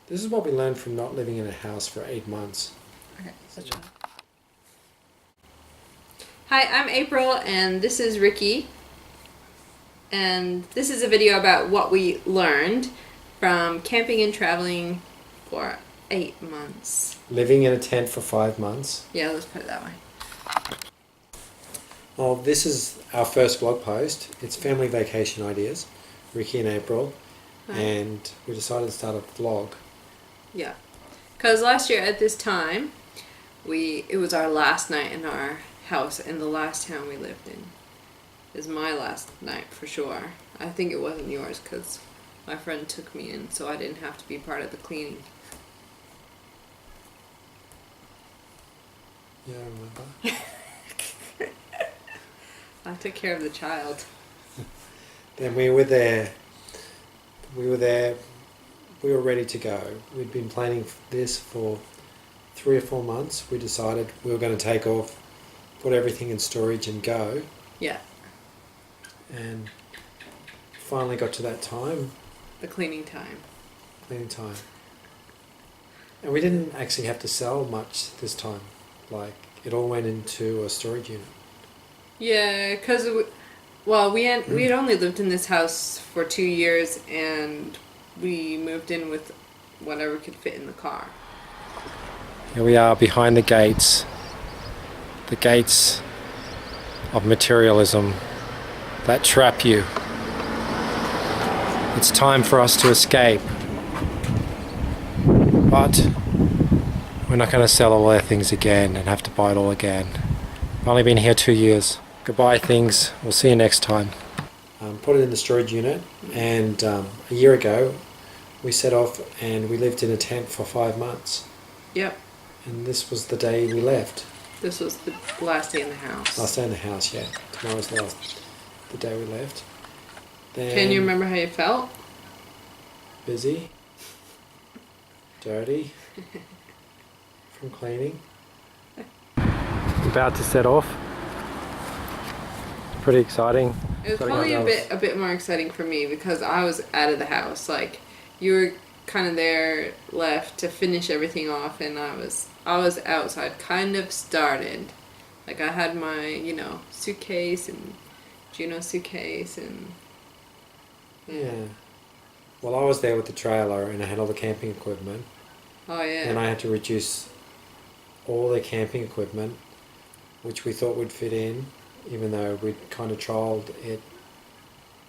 This is what we learned from not living in a house for 8 months. Okay, let's try. Hi, I'm April, and this is Ricky. And this is a video about what we learned from camping and traveling for 8 months. Living in a tent for 5 months. Yeah, let's put it that way. Well, this is our first blog post. It's family vacation ideas, Ricky and April, and we decided to start a vlog. Yeah, because last year at this time, it was our last night in our house in the last town we lived in. It was my last night for sure. I think it wasn't yours because my friend took me in, so I didn't have to be part of the cleaning. Yeah, I remember. I took care of the child. Then we were there. We were ready to go. We'd been planning this for 3 or 4 months. We decided we were going to take off, put everything in storage and go. Yeah. And finally got to that time. The cleaning time. Cleaning time. And we didn't actually have to sell much this time. Like, it all went into a storage unit. Yeah, because we'd only lived in this house for 2 years, and we moved in with whatever could fit in the car. Here we are behind the gates of materialism that trap you. It's time for us to escape, but we're not going to sell all our things again and have to buy it all again. I've only been here 2 years. Goodbye things, we'll see you next time. Put it in the storage unit, and a year ago we set off and we lived in a tent for 5 months. Yep. And this was the day we left. This was the last day in the house. Last day in the house, yeah. Tomorrow's the day we left. Then Can you remember how you felt? busy, dirty, from cleaning. About to set off. Pretty exciting. It was Gotta probably go. a bit more exciting for me because I was out of the house. Like, you were kind of there, left to finish everything off, and I was outside, kind of started. Like, I had my, suitcase and Juno's suitcase and Yeah. Well, I was there with the trailer and I had all the camping equipment. Oh yeah. And I had to reduce all the camping equipment, which we thought would fit in, even though we'd kind of trialled it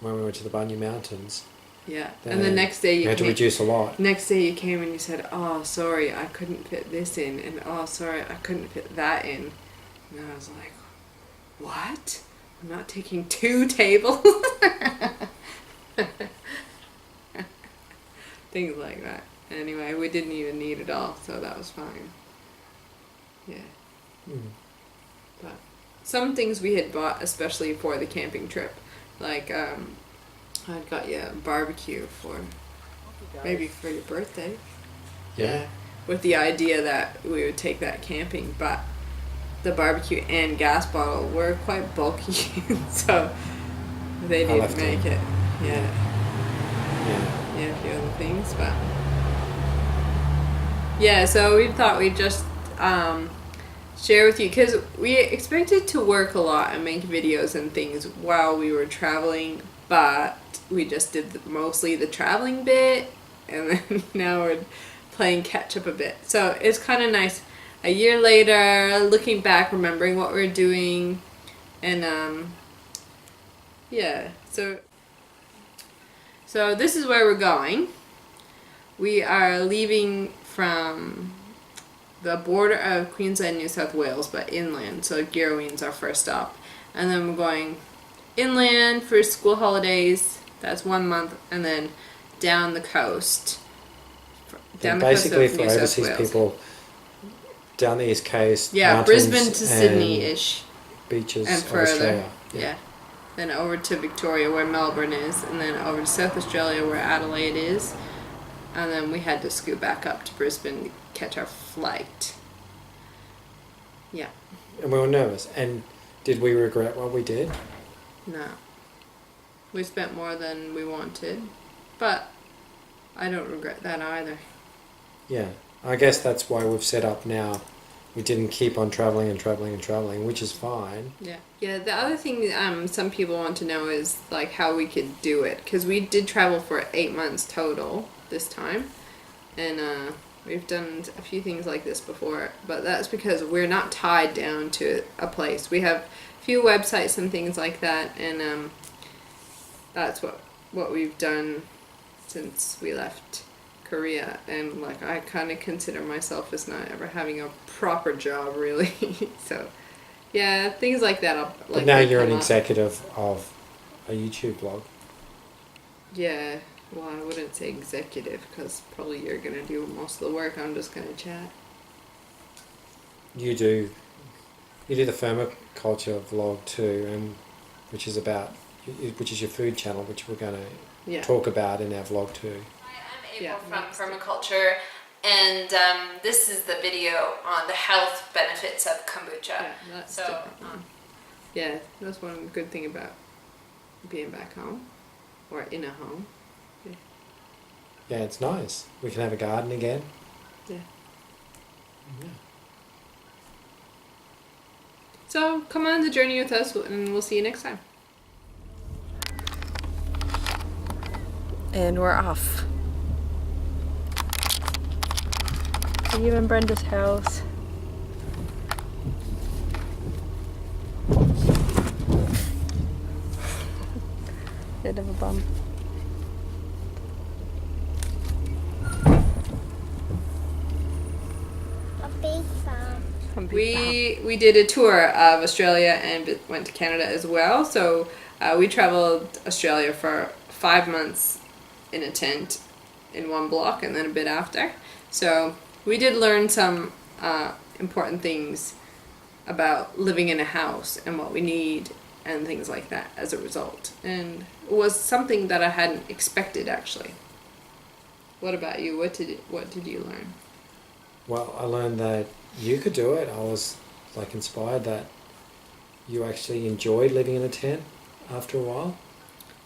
when we went to the Bunya Mountains. Yeah. And the next day you had to reduce a lot. Next day you came and you said, "Oh, sorry, I couldn't fit this in," and "Oh, sorry, I couldn't fit that in." And I was like, "What? I'm not taking 2 tables?" Things like that. Anyway, we didn't even need it all, so that was fine. Yeah. But some things we had bought especially for the camping trip. Like, I'd got you a barbecue for maybe for your birthday. Yeah. With the idea that we would take that camping, but the barbecue and gas bottle were quite bulky, so they didn't make it. Yeah. Yeah, a few other things, but yeah. So we thought we'd just share with you because we expected to work a lot and make videos and things while we were traveling, but we just did mostly the traveling bit, and then now we're playing catch up a bit. So it's kind of nice. A year later, looking back, remembering what we're doing, and yeah. So this is where we're going. We are leaving from the border of Queensland, New South Wales, but inland. So Girraween's our first stop. And then we're going inland for school holidays. That's 1 month. And then down the coast. And basically for overseas people, down the East Coast. Yeah, Brisbane to Sydney-ish. Beaches and of further. Australia. Yeah. Then over to Victoria where Melbourne is, and then over to South Australia where Adelaide is, and then we had to scoot back up to Brisbane to catch our flight. Yeah. And we were nervous. And did we regret what we did? No. We spent more than we wanted, but I don't regret that either. Yeah, I guess that's why we've set up now. We didn't keep on traveling and traveling and traveling, which is fine. Yeah. Yeah. The other thing some people want to know is like how we could do it, because we did travel for 8 months total this time, and we've done a few things like this before, but that's because we're not tied down to a place. We have a few websites and things like that, and that's what we've done since we left Korea. And like I kind of consider myself as not ever having a proper job really. So yeah, things like that. But now you're an come up. executive of a YouTube blog. Yeah. Well, I wouldn't say executive because probably you're gonna do most of the work. I'm just gonna chat. You do the permaculture vlog too, and which is your food channel, which we're going to Yeah. talk about in our vlog too. Hi, I'm April Yeah, from next. Permaculture, and this is the video on the health benefits of kombucha. Yeah, that's So, different one. Yeah, that's one good thing about being back home or in a home. Yeah, it's nice. We can have a garden again. Yeah. Yeah. So come on the journey with us, and we'll see you next time. And we're off. Steve and Brenda's house. Bit of a bump. A big farm. We did a tour of Australia and went to Canada as well. So we traveled Australia for 5 months in a tent in one block, and then a bit after. So we did learn some important things about living in a house and what we need and things like that as a result. And it was something that I hadn't expected actually. What about you? What did you learn? Well, I learned that you could do it. I was like inspired that you actually enjoyed living in a tent after a while,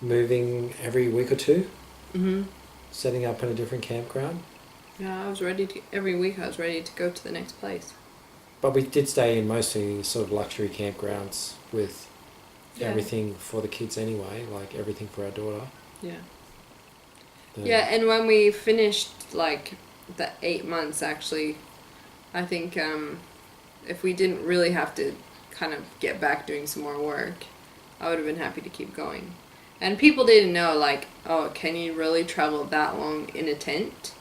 moving every week or two, Mm-hmm. setting up in a different campground. Yeah, I was ready to, every week I was ready to go to the next place. But we did stay in mostly sort of luxury campgrounds with Yeah. everything for the kids anyway, like everything for our daughter. Yeah. The- Yeah, and when we finished like the 8 months actually, I think if we didn't really have to kind of get back doing some more work, I would have been happy to keep going. And people didn't know like, oh, can you really travel that long in a tent?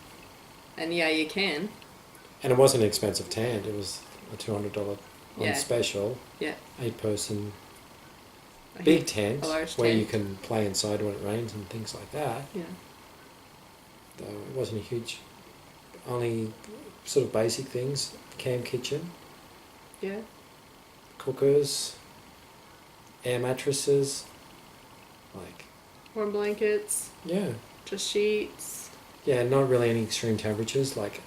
And yeah, you can. And it wasn't an expensive tent. It was a $200 on Yeah. special. Yeah. 8-person A big huge- tent a large where you tent. can play inside when it rains and things like that. Yeah. Though it wasn't a huge, only sort of basic things. Camp kitchen, Yeah. cookers, air mattresses, like, Warm blankets, yeah. just sheets. Yeah, not really any extreme temperatures, like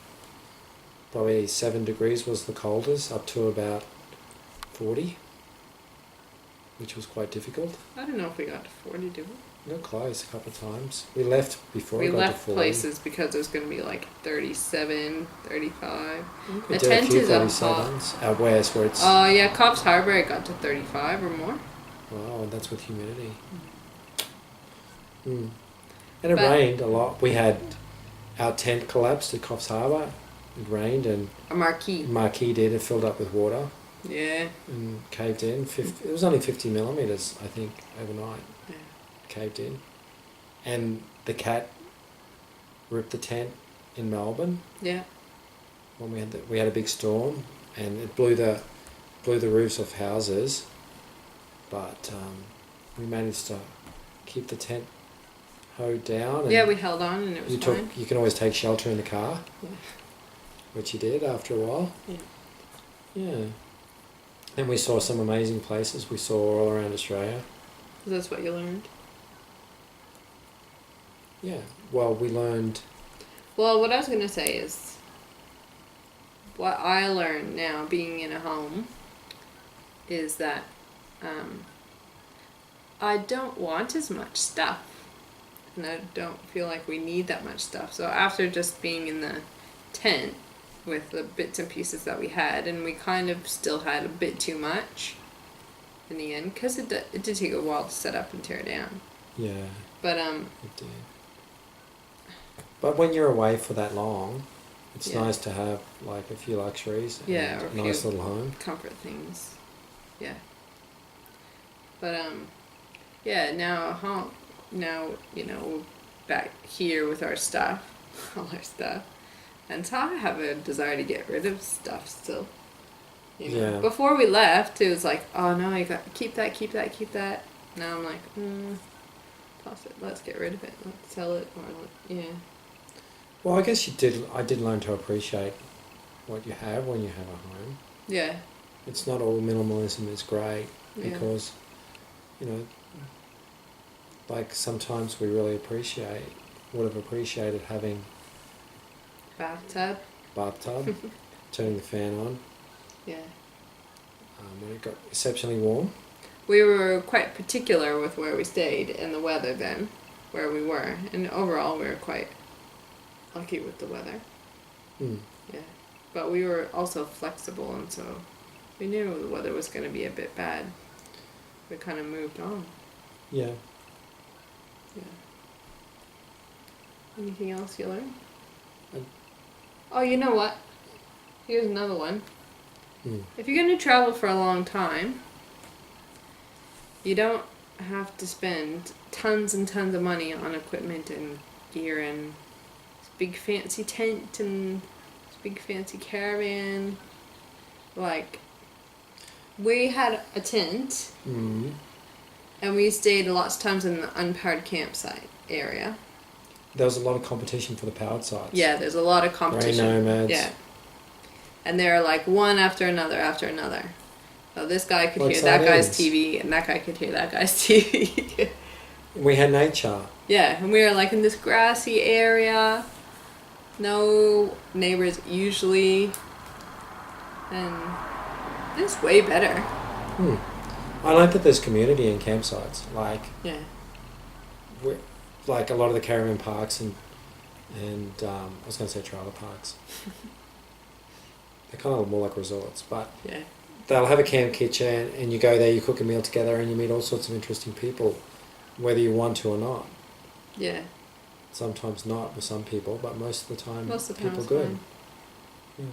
probably 7 degrees was the coldest, up to about 40, which was quite difficult. I don't know if we got to 40, did we? Got close a couple of times. We left before We it got left to 40. places because it was going to be like 37, 35. We The did tent a few is a 37s out west where it's, Oh, yeah, Cobbs Harbour it got to 35 or more. wow, that's with humidity. Mm. And it But- rained a lot. We had our tent collapsed at Coffs Harbour. It rained and A marquee. Marquee did. It filled up with water Yeah. and caved in. It was only 50 millimetres, I think, overnight. Yeah. Caved in. And the cat ripped the tent in Melbourne Yeah. when we had a big storm, and it blew the roofs off houses, but we managed to keep the tent hoed down. And Yeah, we held on and it was fine. you can always take shelter in the car, Yeah. which you did after a while. Yeah. Yeah. And we saw some amazing places. We saw all around Australia. That's what you learned. Yeah. Well, we learned. Well, what I was going to say is what I learned now being in a home is that I don't want as much stuff. And I don't feel like we need that much stuff. So after just being in the tent with the bits and pieces that we had, and we kind of still had a bit too much in the end because it did take a while to set up and tear down. Yeah, But it did. But when you're away for that long, it's Yeah. nice to have like a few luxuries and Yeah, or a a nice few- little home. comfort things, yeah. But yeah. Now we're back here with our stuff, all our stuff, and so I have a desire to get rid of stuff still. You know, Yeah. before we left, it was like, oh no, you got keep that, keep that, keep that. Now I'm like, toss it. Let's get rid of it. Let's sell it, or yeah. Well, I guess I did learn to appreciate what you have when you have a home. Yeah. It's not all minimalism is great Yeah. because, you know, like sometimes we really would have appreciated having Bathtub. bathtub, turning the fan on Yeah. when it got exceptionally warm. We were quite particular with where we stayed and the weather then, where we were. And overall, we were quite lucky with the weather. Mm. Yeah. But we were also flexible, and so we knew the weather was going to be a bit bad. We kind of moved on. Yeah. Yeah. Anything else you learned? Um, Oh, you know what? Here's another one. Mm. If you're going to travel for a long time, you don't have to spend tons and tons of money on equipment and gear and this big fancy tent and this big fancy caravan. Like, we had a tent Mm. and we stayed lots of times in the unpowered campsite area. There was a lot of competition for the powered sites. Yeah, there's a lot of Grey competition. Nomads. Yeah. And they're like one after another after another. So this guy could Like hear that guy's sardines. TV, and that guy could hear that guy's TV. We had nature. Yeah, and we were like in this grassy area, no neighbors usually, and it's way better. Hmm. I like that there's community in campsites. Like, Yeah, like a lot of the caravan parks and I was going to say trailer parks. They're kind of more like resorts, but yeah, they'll have a camp kitchen and you go there, you cook a meal together and you meet all sorts of interesting people, whether you want to or not. yeah. Sometimes not with some people, but most of the time Most of the time people it's good. fine.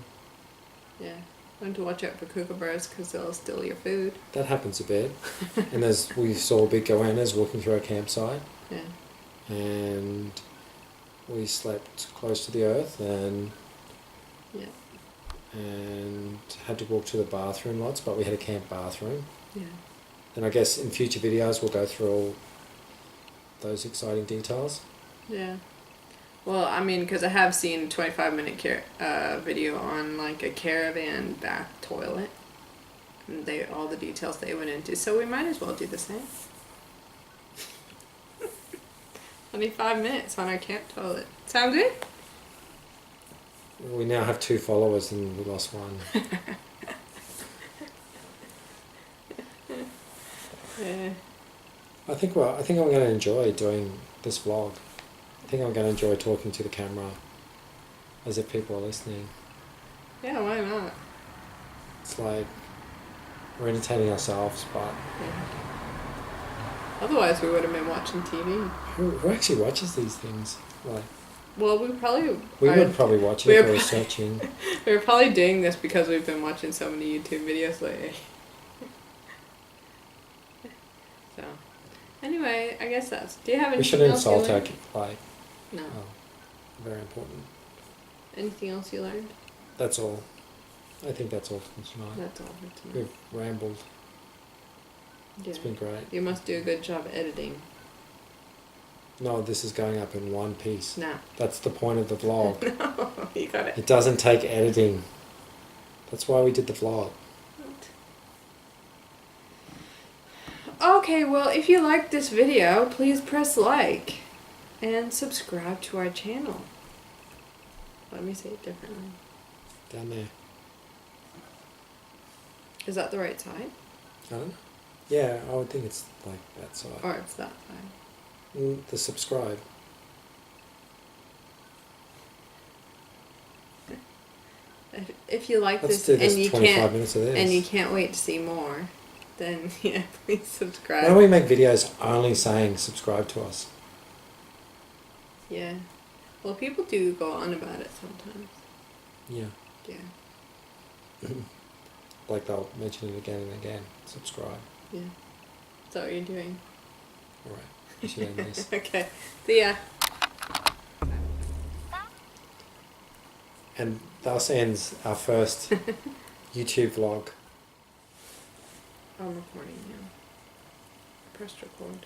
Yeah, learn to watch out for kookaburras because they'll steal your food. That happens a bit. And we saw big goannas walking through our campsite Yeah, and we slept close to the earth and yeah, had to walk to the bathroom lots, but we had a camp bathroom. yeah. And I guess in future videos we'll go through all those exciting details. Yeah. Well, I mean, because I have seen a 25-minute video on like a caravan bath toilet, and all the details they went into. So we might as well do the same. 25 minutes on our camp toilet. Sound good? We now have 2 followers and we lost one. Yeah. I think I'm going to enjoy doing this vlog. I think I'm going to enjoy talking to the camera as if people are listening. Yeah. Why not? It's like we're entertaining ourselves, but Otherwise, we would have been watching TV. who actually watches these things? Like, Well, we probably we are- would probably watch it we're if we were pro- searching. We're probably doing this because we've been watching so many YouTube videos lately. So, anyway, I guess that's. Do you have anything We shouldn't else you insult our learned? No. very important. Anything else you learned? That's all. I think that's all for tonight. That's all for tonight. We've rambled. Yeah. It's been great. You must do a good job editing. No, this is going up in one piece. No. That's the point of the vlog. No, you got it. It doesn't take editing. That's why we did the vlog. Okay, well, if you liked this video, please press like and subscribe to our channel. Let me say it differently. Down there. Is that the right side? I don't know. Yeah, I would think it's like that side. Or it's that side? The subscribe. if you like Let's this do this and you 25 can't minutes of this. and you can't wait to see more, then yeah, please subscribe. Why don't we make videos only saying subscribe to us? Yeah. Well, people do go on about it sometimes. Yeah. Yeah. Like they'll mention it again and again. Subscribe. Yeah. Is that what you're doing? Alright. We should end this. Okay. See ya. And thus ends our first YouTube vlog. I'm recording now. Press record.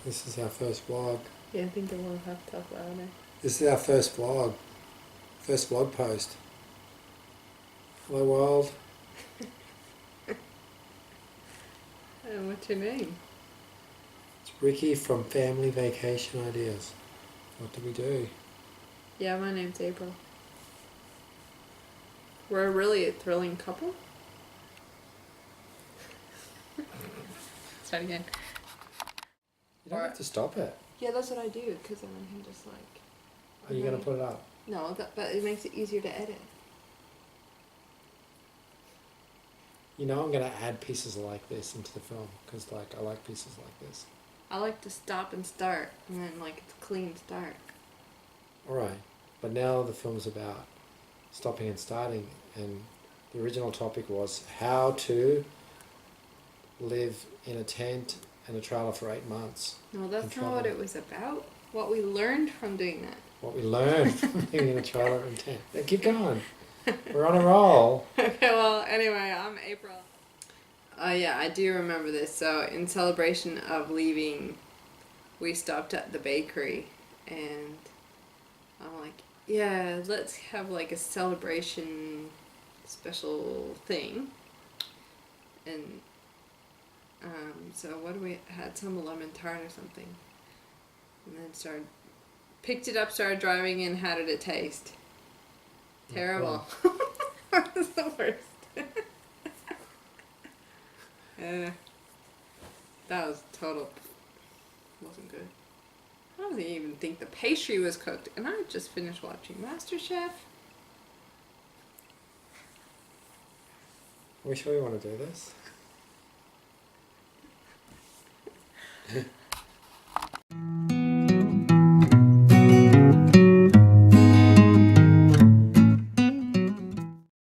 This is our first vlog. Yeah, I think I will have to talk louder. This is our first vlog. First vlog post. Hello world. And what's your name? It's Ricky from Family Vacation Ideas. What do we do? Yeah, my name's April. We're really a thrilling couple. Start again. You don't have to stop it. Yeah, that's what I do, because then I can just like... Are you going to put it up? No, but it makes it easier to edit. You know I'm going to add pieces like this into the film because like I like pieces like this. I like to stop and start, and then like it's a clean start. Alright, but now the film's about stopping and starting, and the original topic was how to live in a tent and a trailer for 8 months. No, that's And not what travel. it was about. What we learned from doing that. What we learned from living in a trailer and tent. Yeah, keep going. We're on a roll. Okay, well, anyway, I'm April. Yeah, I do remember this. So, in celebration of leaving, we stopped at the bakery, and I'm like, yeah, let's have like a celebration special thing. And so what do we had some lemon tart or something, and then picked it up, started driving in. How did it taste? Terrible. That was the worst. That was total. Wasn't good. I don't even think the pastry was cooked, and I just finished watching MasterChef. Are we sure we want to do this?